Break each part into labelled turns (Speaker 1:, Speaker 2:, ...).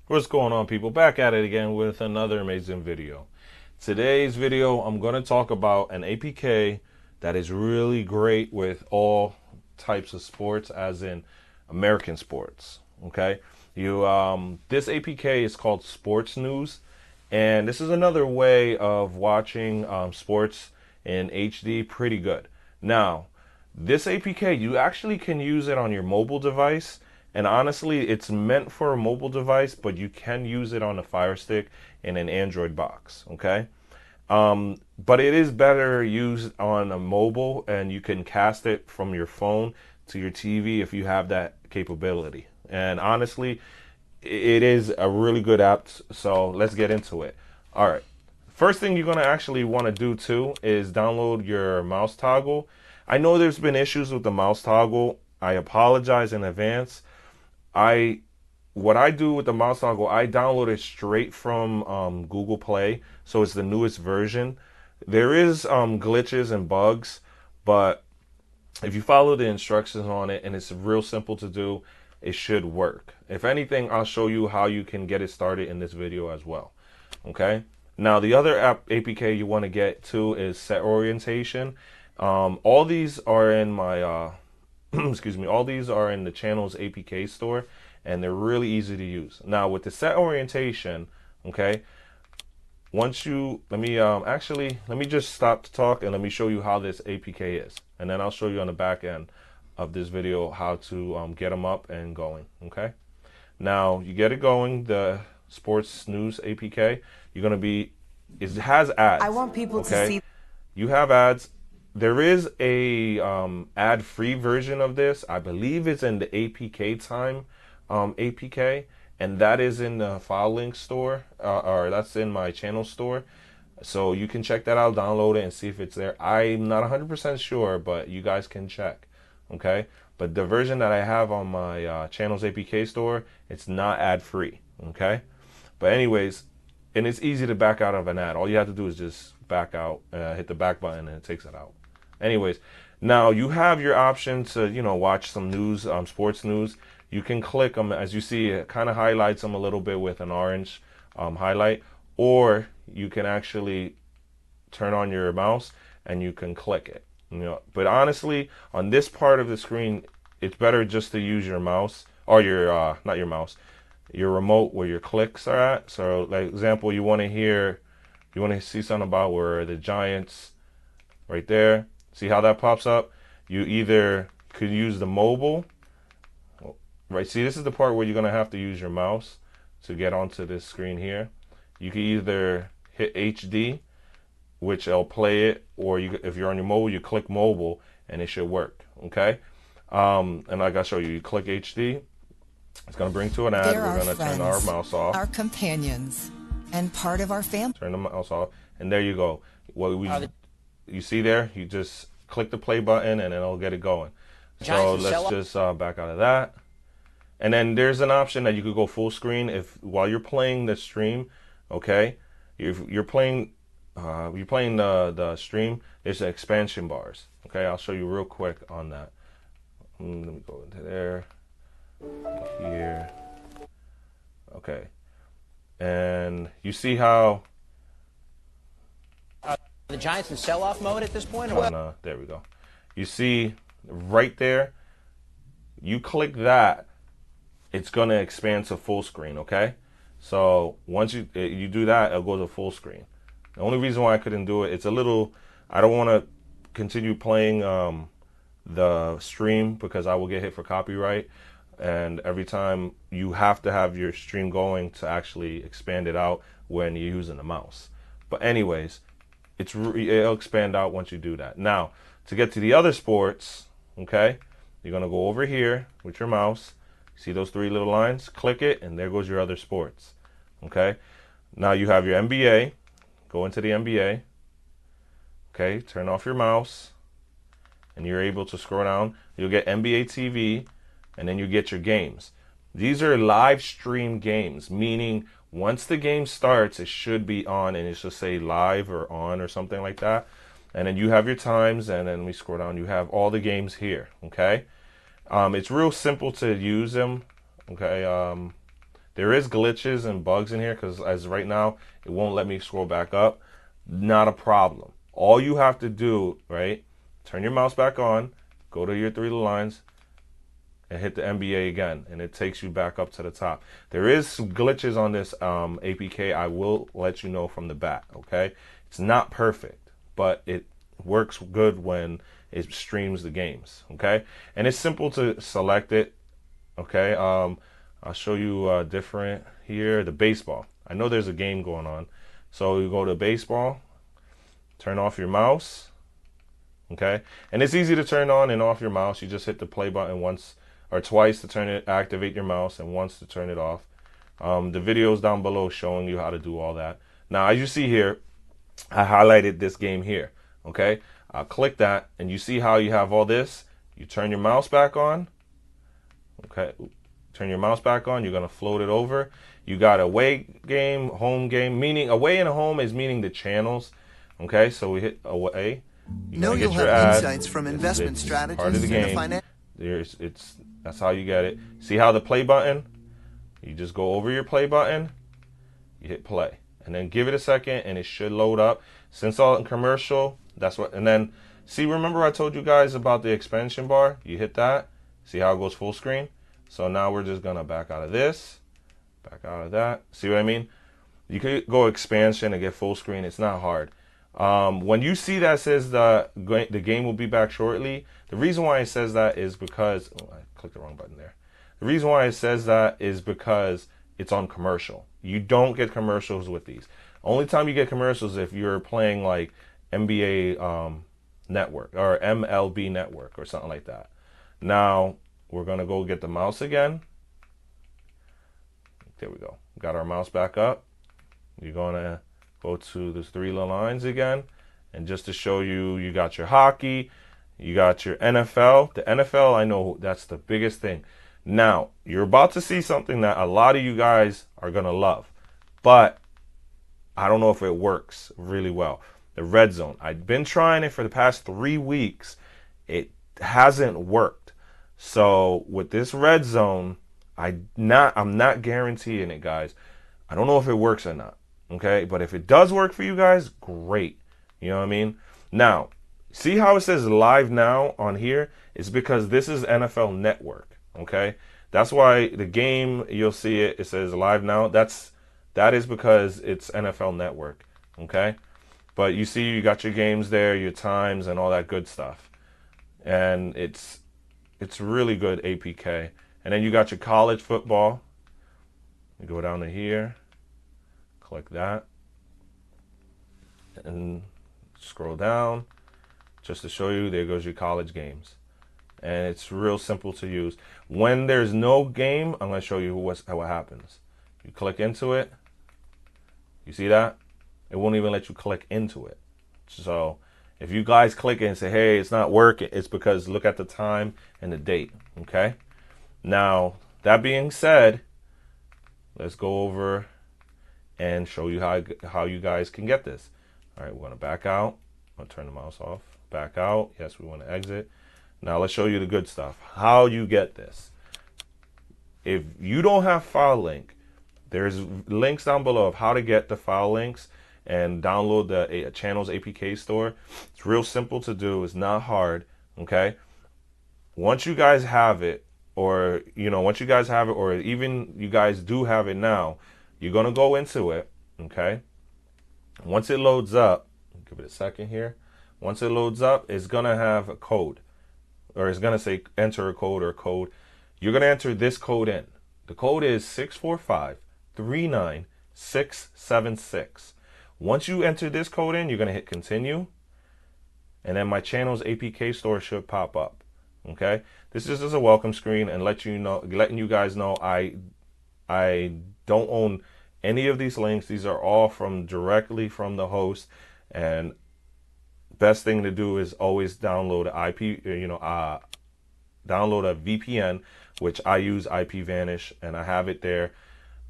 Speaker 1: What's going on, people? Back at it again with another amazing video. Today's video, I'm going to talk about an APK that is really great with all types of sports, as in American sports. Okay, this APK is called Sports News, and this is another way of watching sports in HD pretty good. Now, this APK, you actually can use it on your mobile device. And honestly, it's meant for a mobile device, but you can use it on a Firestick in an Android box, okay? But it is better used on a mobile, and you can cast it from your phone to your TV if you have that capability. And honestly, it is a really good app, so let's get into it. All right. First thing you're going to actually want to do too is download your mouse toggle. I know there's been issues with the mouse toggle. I apologize in advance. What I do with the mouse toggle, I download it straight from Google Play, so it's the newest version. There is glitches and bugs, but if you follow the instructions on it and it's real simple to do, it should work. If anything, I'll show you how you can get it started in this video as well. Okay. Now the other APK you want to get to is set orientation. All these are in my excuse me, all these are in the channel's APK store, and they're really easy to use. Now with the set orientation, okay, once you, let me just stop to talk and let me show you how this APK is, and then I'll show you on the back end of this video how to get them up and going. Okay, now you get it going, the Sports News APK, you're going to be, it has ads.
Speaker 2: I want people to see.
Speaker 1: You have ads. There is a ad-free version of this. I believe it's in the APK time APK, and that is in the filelinked store, or that's in my channel store. So you can check that out, download it, and see if it's there. I'm not 100% sure, but you guys can check. Okay, but the version that I have on my channel's APK store, it's not ad-free. Okay, but anyways, and it's easy to back out of an ad. All you have to do is just back out, hit the back button, and it takes it out. Anyways, now you have your option to, watch some news, sports news. You can click them. As you see, it kind of highlights them a little bit with an orange highlight, or you can actually turn on your mouse and you can click it. But honestly, on this part of the screen, it's better just to use your mouse, or your not your mouse, your remote where your clicks are at. So, like example, you want to see something about where the Giants, right there. See how that pops up? You either could use the mobile, right? See, this is the part where you're going to have to use your mouse to get onto this screen here. You can either hit HD, which will play it, or if you're on your mobile, you click mobile and it should work. Okay. And like I show you, you click HD. It's going to bring to an ad. We're going to turn our mouse off.
Speaker 2: Our companions and part of our family.
Speaker 1: Turn the mouse off, and there you go. You see there, you just click the play button and it'll get it going. So let's just back out of that. And then there's an option that you could go full screen while you're playing the stream. Okay, if you're playing the stream, there's expansion bars. Okay, I'll show you real quick on that. Let me go into there, here. Okay, and you see how
Speaker 3: the Giants in sell-off mode at this point?
Speaker 1: Or there we go. You see right there, you click that, it's going to expand to full screen, okay? So once you do that, it'll go to full screen. The only reason why I couldn't do it, I don't want to continue playing the stream because I will get hit for copyright. And every time you have to have your stream going to actually expand it out when you're using the mouse. But anyways, it'll expand out once you do that. Now, to get to the other sports, okay, you're going to go over here with your mouse. See those three little lines? Click it, and there goes your other sports. Okay, now you have your NBA. Go into the NBA. Okay, turn off your mouse, and you're able to scroll down. You'll get NBA TV, and then you get your games. These are live stream games, meaning once the game starts, it should be on, and it should say live or on or something like that. And then you have your times, and then we scroll down. You have all the games here, okay? It's real simple to use them, okay? There is glitches and bugs in here because as right now, it won't let me scroll back up. Not a problem. All you have to do, right, turn your mouse back on, go to your 3 little lines, and hit the NBA again, and it takes you back up to the top. There is some glitches on this APK. I will let you know from the bat, okay? It's not perfect, but it works good when it streams the games, okay? And it's simple to select it, okay? I'll show you different here. The baseball. I know there's a game going on. So you go to baseball, turn off your mouse, okay? And it's easy to turn on and off your mouse. You just hit the play button once or twice to turn it, activate your mouse, and once to turn it off. The video's down below showing you how to do all that. Now, as you see here, I highlighted this game here, okay? I'll click that, and you see how you have all this. You turn your mouse back on, okay? Turn your mouse back on. You're going to float it over. You got away game, home game, meaning away and home is meaning the channels, okay? So we hit away.
Speaker 4: Know you'll have insights from investment strategists
Speaker 1: part of the game.
Speaker 4: and the
Speaker 1: That's how you get it. See how the play button? You just go over your play button, you hit play, and then give it a second, and it should load up. Since all in commercial, that's what. And then see, remember I told you guys about the expansion bar? You hit that. See how it goes full screen? So now we're just gonna back out of this, back out of that. See what I mean? You could go expansion and get full screen. It's not hard. When you see that says the game will be back shortly, the reason why it says that is because I clicked the wrong button there. The reason why it says that is because it's on commercial. You don't get commercials with these. Only time you get commercials if you're playing like NBA Network or MLB Network or something like that. Now we're gonna go get the mouse again. There we go. Got our mouse back up. You're gonna go to the 3 little lines again, and just to show you, you got your hockey, you got your NFL. The NFL, I know that's the biggest thing. Now, you're about to see something that a lot of you guys are going to love, but I don't know if it works really well. The red zone. I've been trying it for the past 3 weeks. It hasn't worked. So with this red zone, I'm not guaranteeing it, guys. I don't know if it works or not. Okay, but if it does work for you guys, great. You know what I mean? Now, see how it says live now on here? It's because this is NFL Network. Okay, that's why the game, you'll see it says live now. That is because it's NFL Network. Okay, but you see you got your games there, your times, and all that good stuff, and it's really good APK. And then you got your college football. You go down to here. Click that and scroll down just to show you. There goes your college games, and it's real simple to use. When there's no game, I'm going to show you what happens. You click into it. You see that? It won't even let you click into it. So if you guys click it and say, hey, it's not working, it's because look at the time and the date. Okay, now that being said, let's go over and show you how you guys can get this. All right, we're going to back out. I'm going to turn the mouse off. Back out. Yes, we want to exit. Now let's show you the good stuff. How you get this. If you don't have file link, there's links down below of how to get the file links and download the channel's APK store. It's real simple to do. It's not hard. Okay. Once you guys have it, or once you guys have it, or even you guys do have it now, you're going to go into it, okay? Once it loads up, give it a second here. Once it loads up, it's going to have a code, or it's going to say enter a code or code. You're going to enter this code in. The code is 645-39676. Once you enter this code in, you're going to hit continue, and then my channel's APK store should pop up, okay? This is just a welcome screen and letting you guys know I don't own any of these links. These are all directly from the host, and best thing to do is always download download a VPN, which I use Ipvanish, and I have it there.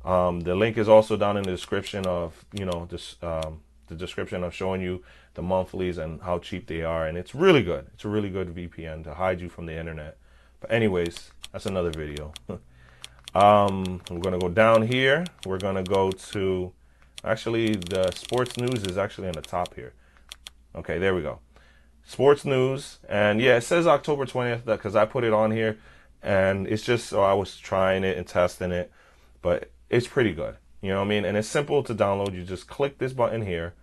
Speaker 1: The link is also down in the description of the description of showing you the monthlies and how cheap they are, and it's really good. It's a really good VPN to hide you from the internet. But anyways, that's another video. We're going to go down here. We're going to go to, actually, the sports news is actually on the top here. Okay, there we go. Sports news. And yeah, it says October 20th because I put it on here. And it's just, so I was trying it and testing it. But it's pretty good. You know what I mean? And it's simple to download. You just click this button here.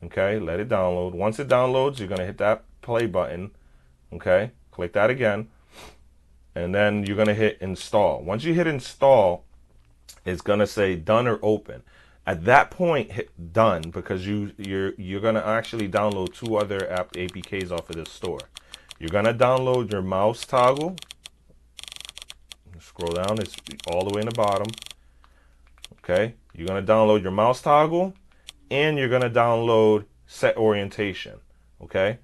Speaker 1: Okay, let it download. Once it downloads, you're going to hit that play button. Okay, click that again. And then you're going to hit install. Once you hit install, it's going to say done or open. At that point, hit done because you're going to actually download 2 other APKs off of this store. You're going to download your mouse toggle. Scroll down, it's all the way in the bottom. Okay, you're going to download your mouse toggle and you're going to download set orientation. Okay,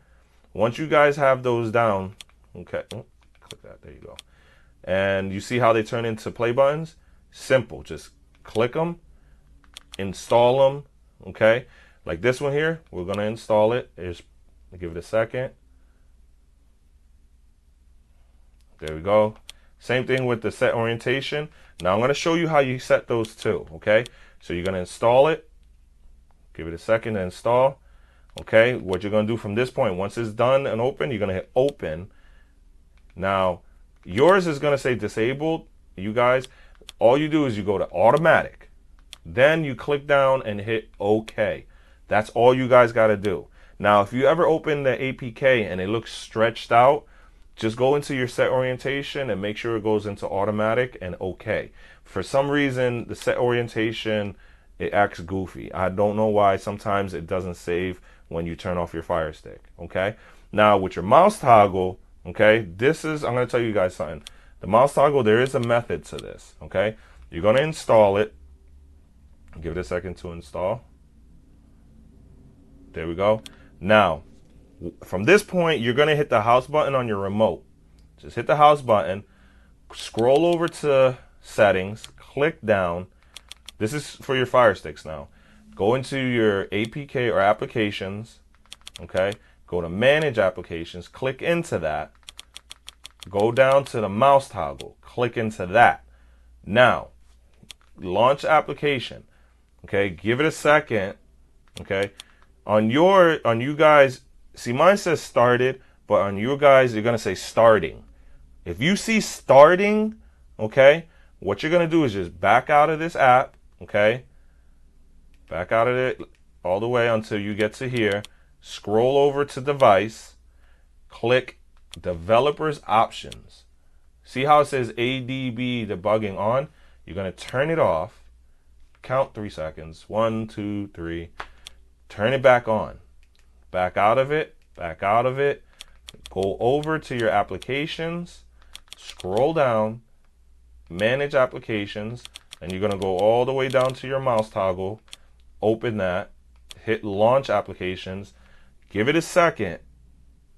Speaker 1: once you guys have those down, okay, click that, there you go. And you see how they turn into play buttons? Simple, just click them, install them, okay? Like this one here, we're gonna install it. Just give it a second. There we go. Same thing with the set orientation. Now I'm gonna show you how you set those too, okay? So you're gonna install it, give it a second to install. Okay, what you're gonna do from this point, once it's done and open, you're gonna hit open. Now, yours is going to say disabled. You guys, all you do is you go to automatic. Then you click down and hit OK. That's all you guys got to do. Now, if you ever open the APK and it looks stretched out, just go into your set orientation and make sure it goes into automatic and OK. For some reason, the set orientation, it acts goofy. I don't know why. Sometimes it doesn't save when you turn off your Fire Stick. Okay. Now, with your mouse toggle, okay, this is, I'm going to tell you guys something. The mouse toggle, there is a method to this, okay? You're going to install it. Give it a second to install. There we go. Now, from this point, you're going to hit the house button on your remote. Just hit the house button. Scroll over to settings. Click down. This is for your Firesticks now. Go into your APK or applications, okay? Go to manage applications. Click into that. Go down to the mouse toggle, click into that. Now, launch application. Okay, give it a second. Okay, on you guys, see mine says started, but on you guys, you're gonna say starting. If you see starting, okay, what you're gonna do is just back out of this app, okay? Back out of it all the way until you get to here. Scroll over to device, click developers options. See how it says ADB debugging on? You're going to turn it off. Count 3 seconds. 1, 2, 3. Turn it back on. Back out of it. Back out of it. Go over to your applications. Scroll down. Manage applications. And you're going to go all the way down to your mouse toggle. Open that. Hit launch applications. Give it a second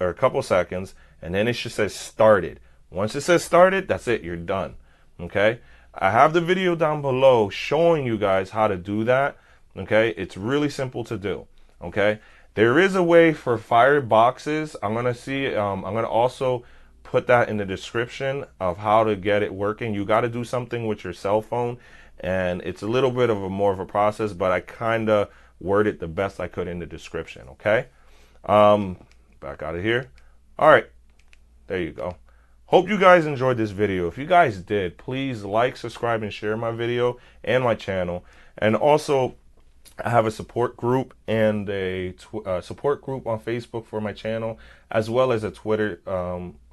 Speaker 1: or a couple seconds. And then it should say started. Once it says started, that's it. You're done. Okay. I have the video down below showing you guys how to do that. Okay. It's really simple to do. Okay. There is a way for Fireboxes. I'm going to see. I'm going to also put that in the description of how to get it working. You got to do something with your cell phone. And it's a little bit of a more of a process, but I kind of worded the best I could in the description. Okay. Back out of here. All right. There you go. Hope you guys enjoyed this video. If you guys did, please like, subscribe, and share my video and my channel. And also, I have a support group and a support group on Facebook for my channel, as well as a Twitter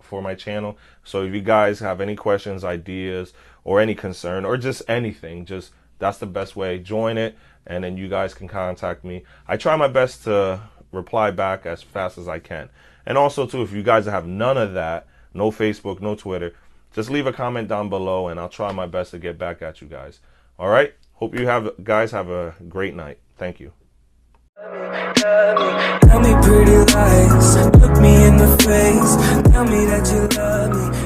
Speaker 1: for my channel. So if you guys have any questions, ideas, or any concern, or just anything, just that's the best way. Join it, and then you guys can contact me. I try my best to reply back as fast as I can. And also, too, if you guys have none of that, no Facebook, no Twitter, just leave a comment down below, and I'll try my best to get back at you guys. All right? Hope you guys have a great night. Thank you.
Speaker 5: Tell me pretty lies, look me in the face, tell me that you love me.